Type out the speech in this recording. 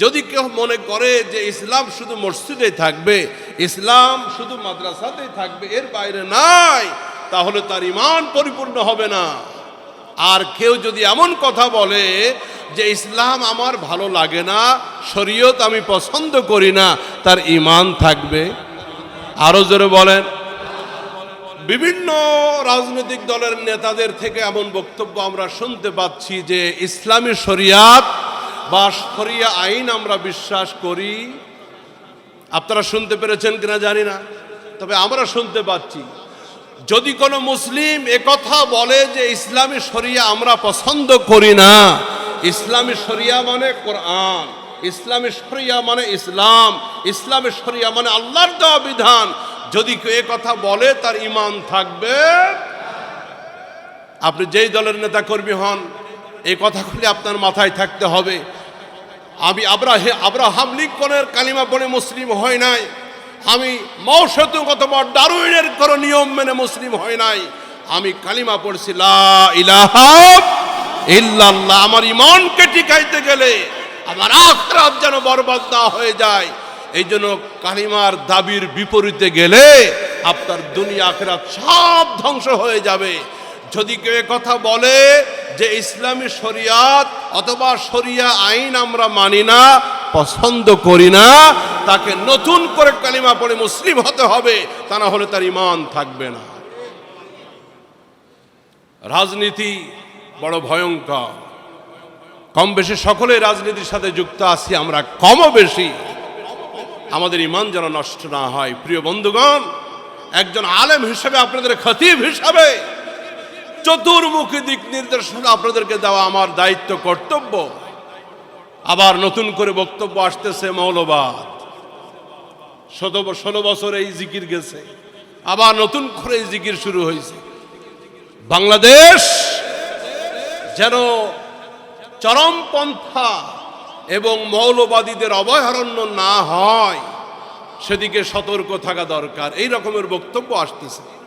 যদি কেউ মনে করে যে ইসলাম শুধু মসজিদে থাকবে, ইসলাম শুধু মাদ্রাসাতেই থাকবে, এর বাইরে নাই, তাহলে তার ঈমান পরিপূর্ণ হবে না। আর কেউ যদি এমন কথা বলে যে ইসলাম আমার ভালো লাগে না, শরীয়ত আমি পছন্দ করি না, তার ঈমান থাকবে। আরো জোরে বলেন। বিভিন্ন রাজনৈতিক দলের নেতাদের থেকে এমন বক্তব্য আমরা শুনতে পাচ্ছি যে ইসলামী শরিয়াত বা শরিয়া আইন আমরা বিশ্বাস করি। আপনারা শুনতে পেরেছেন কিনা জানি না, তবে আমরা শুনতে পাচ্ছি। যদি কোনো মুসলিম একথা বলে যে ইসলামী শরিয়া আমরা পছন্দ করি না, ইসলামী শরিয়া মানে কোরআন, ইসলামী শরিয়া মানে ইসলাম, ইসলামী শরিয়া মানে আল্লাহর দেওয়া বিধান, যদি কেউ এ কথা বলে তার ঈমান থাকবে। আপনি যেই দলের নেতা কর্মী হন, এই কথাগুলি আপনার মাথায় থাকতে হবে। আমি আব্রাহাম লিঙ্কনের কালিমা পড়ে মুসলিম হয় নাই, আমি মাও সেতুং অথবা ডারউইনের কোনো নিয়ম মেনে মুসলিম হয় নাই, আমি কালিমা পড়ছি লা ইলাহা ইল্লাল্লাহ। আমার ঈমানকে টিকাইতে গেলে আমার আখিরাত যেন বরবাদ না হয়ে যায়, এই জন্য কালিমার দাবির বিপরীতে গেলে আপনার দুনিয়া আখিরাত সব ধ্বংস হয়ে যাবে। যদি কেউ কথা বলে যে ইসলামী শরিয়াত অথবা শরিয়া আইন আমরা মানি না, পছন্দ করি না, তাকে নতুন করে কালিমা পড়ে মুসলিম হতে হবে, তা না হলে তার ঈমান থাকবে না। রাজনীতি বড় ভয়ঙ্কর। কম বেশি সকলে রাজনীতির সাথে যুক্ত আছি আমরা, কমও বেশি। আমাদের ঈমান যেন নষ্ট না হয়। প্রিয় বন্ধুগণ, একজন আলেম হিসেবে, আপনাদের খতিব হিসাবে চতুর্মুখী দিক নির্দেশনা আপনাদেরকে দেওয়া আমার দায়িত্ব, কর্তব্য। আবার নতুন করে বক্তব্য আসতেছে মৌলবাদ। 16 বছর এই জিকির গেছে, আবার নতুন করে এই জিকির শুরু হয়েছে। বাংলাদেশ যেন চরমপন্থা এবং মৌলবাদীদের অভয়ারণ্য না হয়, সেদিকে সতর্ক থাকা দরকার। এই রকমের বক্তব্য আসতেছে।